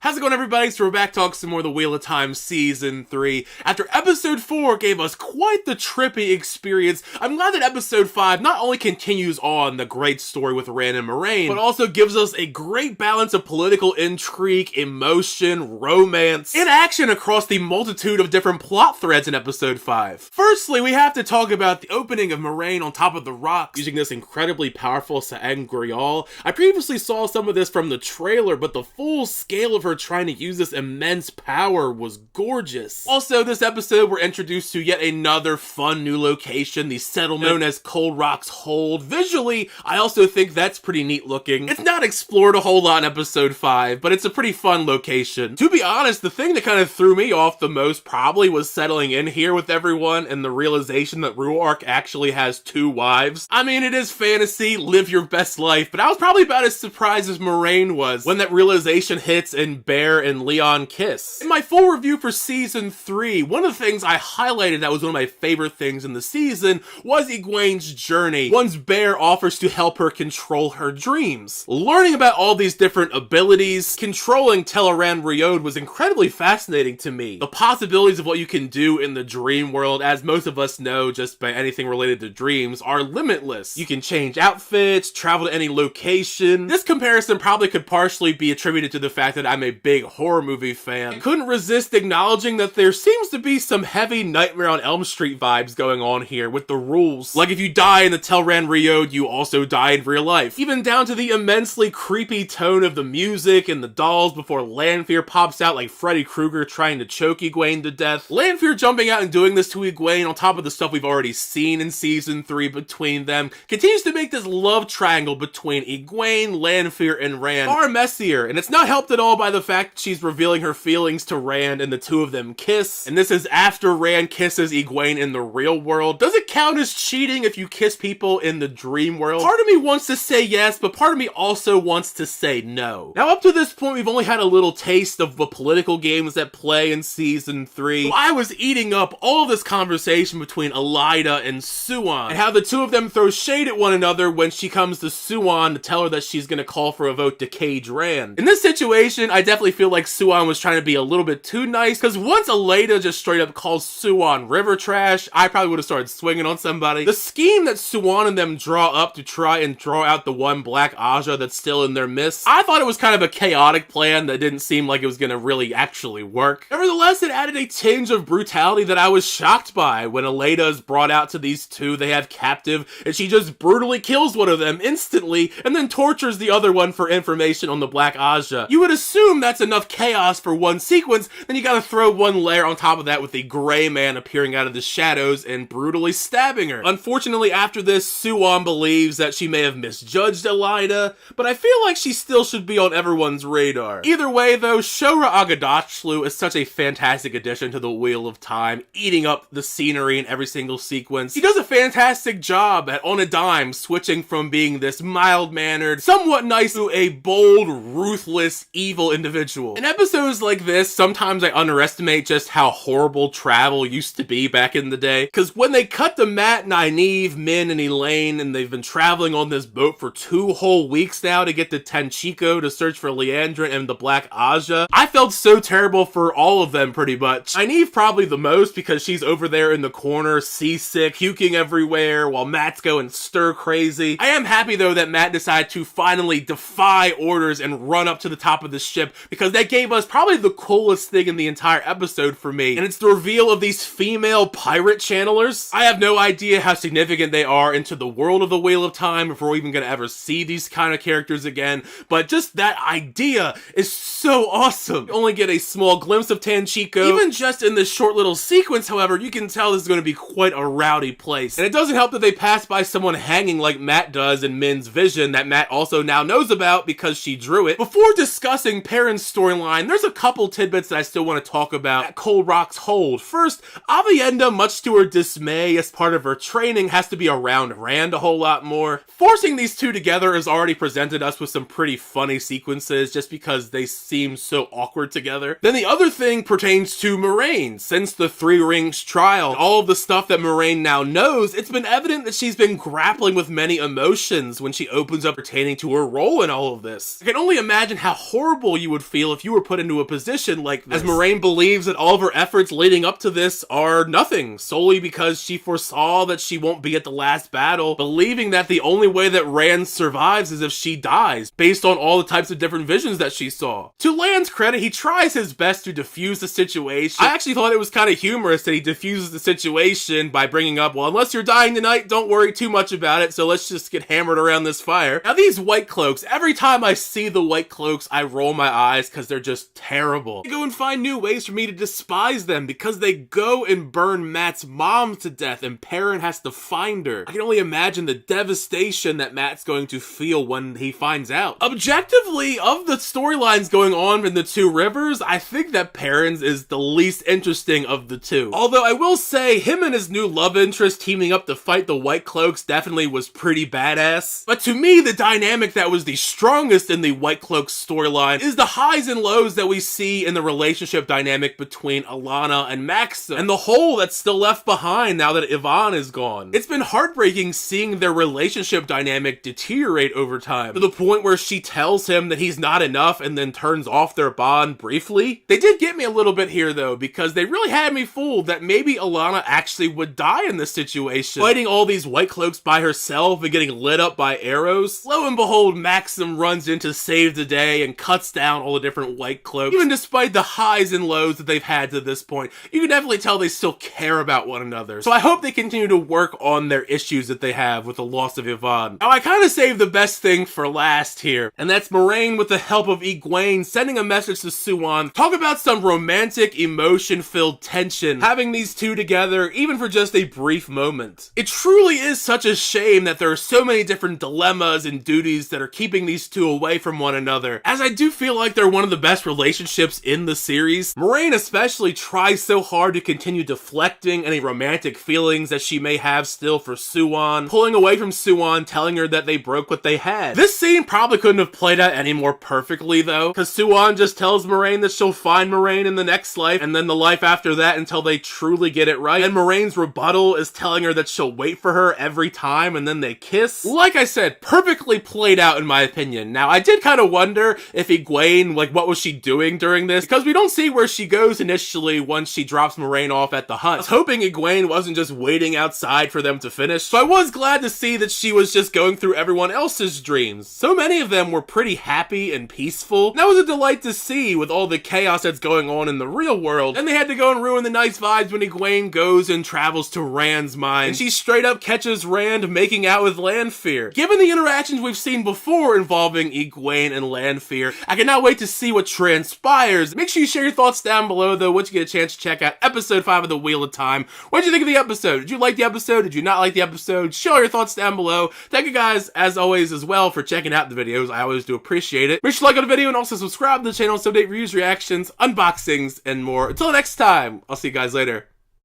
How's it going, everybody? So we're back talking some more of the Wheel of Time Season 3. After Episode 4 gave us quite the trippy experience, I'm glad that Episode 5 not only continues on the great story with Rand and Moiraine, but also gives us a great balance of political intrigue, emotion, romance, and action across the multitude of different plot threads in Episode 5. Firstly, we have to talk about the opening of Moiraine on top of the rocks, using this incredibly powerful Tel'aran'rhiod. I previously saw some of this from the trailer, but the full scale of her trying to use this immense power was gorgeous. Also, this episode we're introduced to yet another fun new location, the settlement known as Cold Rock's Hold. Visually, I also think that's pretty neat looking. It's not explored a whole lot in Episode 5, but it's a pretty fun location. To be honest, the thing that kind of threw me off the most probably was settling in here with everyone and the realization that Rhuarc actually has 2 wives. I mean, it is fantasy, live your best life, but I was probably about as surprised as Moiraine was when that realization hits and Bear and Leon kiss. In my full review for Season 3, one of the things I highlighted that was one of my favorite things in the season was Egwene's journey, once Bear offers to help her control her dreams. Learning about all these different abilities, controlling Tel'aran'rhiod was incredibly fascinating to me. The possibilities of what you can do in the dream world, as most of us know just by anything related to dreams, are limitless. You can change outfits, travel to any location. This comparison probably could partially be attributed to the fact that I'm a big horror movie fan. I couldn't resist acknowledging that there seems to be some heavy Nightmare on Elm Street vibes going on here with the rules. Like if you die in the Tel'aran'rhiod, you also die in real life. Even down to the immensely creepy tone of the music and the dolls before Lanfear pops out like Freddy Krueger trying to choke Egwene to death. Lanfear jumping out and doing this to Egwene on top of the stuff we've already seen in Season 3 between them continues to make this love triangle between Egwene, Lanfear, and Rand far messier, and it's not helped at all by the fact she's revealing her feelings to Rand and the two of them kiss, and this is after Rand kisses Egwene in the real world. Does it count as cheating if you kiss people in the dream world? Part of me wants to say yes, but part of me also wants to say no. Now up to this point, we've only had a little taste of the political games that play in Season 3. So I was eating up all of this conversation between Elaida and Siuan, and how the two of them throw shade at one another when she comes to Siuan to tell her that she's gonna call for a vote to cage Rand. In this situation, I definitely feel like Siuan was trying to be a little bit too nice, because once Elaida just straight up calls Siuan river trash, I probably would have started swinging on somebody. The scheme that Siuan and them draw up to try and draw out the one Black Aja that's still in their midst, I thought it was kind of a chaotic plan that didn't seem like it was gonna really actually work. Nevertheless, it added a tinge of brutality that I was shocked by when Elaida is brought out to these two they have captive, and she just brutally kills one of them instantly and then tortures the other one for information on the Black Aja. You would assume that's enough chaos for one sequence, then you gotta throw one layer on top of that with the Gray Man appearing out of the shadows and brutally stabbing her. Unfortunately, after this, Siuan believes that she may have misjudged Elaida, but I feel like she still should be on everyone's radar. Either way though, Shohreh Aghdashloo is such a fantastic addition to the Wheel of Time, eating up the scenery in every single sequence. He does a fantastic job at, on a dime, switching from being this mild-mannered, somewhat nice to a bold, ruthless, evil individual. In episodes like this, sometimes I underestimate just how horrible travel used to be back in the day, because when they cut to Mat, Nynaeve, Min, and Elaine, and they've been traveling on this boat for 2 whole weeks now to get to Tenchiko to search for Liandrin and the Black Aja, I felt so terrible for all of them pretty much. Nynaeve probably the most, because she's over there in the corner, seasick, puking everywhere, while Mat's going stir crazy. I am happy though that Mat decided to finally defy orders and run up to the top of the ship, because that gave us probably the coolest thing in the entire episode for me, and it's the reveal of these female pirate channelers. I have no idea how significant they are into the world of the Wheel of Time, if we're even gonna ever see these kind of characters again, but just that idea is so awesome. You only get a small glimpse of Tenchiko. Even just in this short little sequence, however, you can tell this is going to be quite a rowdy place. And it doesn't help that they pass by someone hanging like Mat does in Min's vision that Mat also now knows about because she drew it. Before discussing Perrin's storyline, there's a couple tidbits that I still want to talk about at Cold Rock's Hold. First, Aviendha, much to her dismay as part of her training, has to be around Rand a whole lot more. Forcing these two together has already presented us with some pretty funny sequences just because they seem so awkward together. Then the other thing pertains to Moiraine. Since the Three Rings trial, all of the stuff that Moiraine now knows, it's been evident that she's been grappling with many emotions when she opens up pertaining to her role in all of this. I can only imagine how horrible you would would feel if you were put into a position like this. As Moiraine believes that all of her efforts leading up to this are nothing, solely because she foresaw that she won't be at the last battle, believing that the only way that Rand survives is if she dies, based on all the types of different visions that she saw. To Lan's credit, he tries his best to diffuse the situation. I actually thought it was kind of humorous that he diffuses the situation by bringing up, well, unless you're dying tonight, don't worry too much about it, so let's just get hammered around this fire. Now these white cloaks, every time I see the white cloaks, I roll my eyes because they're just terrible. They go and find new ways for me to despise them because they go and burn Matt's mom to death and Perrin has to find her. I can only imagine the devastation that Matt's going to feel when he finds out. Objectively, of the storylines going on in the Two Rivers, I think that Perrin's is the least interesting of the two. Although I will say, him and his new love interest teaming up to fight the White Cloaks definitely was pretty badass. But to me, the dynamic that was the strongest in the White Cloaks storyline is the highs and lows that we see in the relationship dynamic between Alanna and Maxim, and the hole that's still left behind now that Yvonne is gone. It's been heartbreaking seeing their relationship dynamic deteriorate over time, to the point where she tells him that he's not enough and then turns off their bond briefly. They did get me a little bit here though, because they really had me fooled that maybe Alanna actually would die in this situation, fighting all these White Cloaks by herself and getting lit up by arrows. Lo and behold, Maxim runs in to save the day and cuts down all the different White Cloaks. Even despite the highs and lows that they've had to this point, you can definitely tell they still care about one another. So I hope they continue to work on their issues that they have with the loss of Yvonne. Now I kind of saved the best thing for last here, and that's Moiraine with the help of Egwene sending a message to Siuan. Talk about some romantic, emotion-filled tension, having these two together even for just a brief moment. It truly is such a shame that there are so many different dilemmas and duties that are keeping these two away from one another, as I do feel like they're one of the best relationships in the series. Moiraine especially tries so hard to continue deflecting any romantic feelings that she may have still for Siuan, pulling away from Siuan, telling her that they broke what they had. This scene probably couldn't have played out any more perfectly though, because Siuan just tells Moiraine that she'll find Moiraine in the next life, and then the life after that until they truly get it right, and Moraine's rebuttal is telling her that she'll wait for her every time, and then they kiss. Like I said, perfectly played out in my opinion. Now, I did kind of wonder if Egwene, like, what was she doing during this? Because we don't see where she goes initially once she drops Moiraine off at the hut. I was hoping Egwene wasn't just waiting outside for them to finish, so I was glad to see that she was just going through everyone else's dreams. So many of them were pretty happy and peaceful. That was a delight to see with all the chaos that's going on in the real world, and they had to go and ruin the nice vibes when Egwene goes and travels to Rand's mind, and she straight up catches Rand making out with Lanfear. Given the interactions we've seen before involving Egwene and Lanfear, I cannot wait to see what transpires. Make sure you share your thoughts down below though once you get a chance to check out episode 5 of the Wheel of Time. What did you think of the episode? Did you like the episode? Did you not like the episode? Share your thoughts down below. Thank you guys, as always, as well for checking out the videos. I always do appreciate it. Make sure to like the video and also subscribe to the channel to update reviews, reactions, unboxings, and more. Until next time, I'll see you guys later.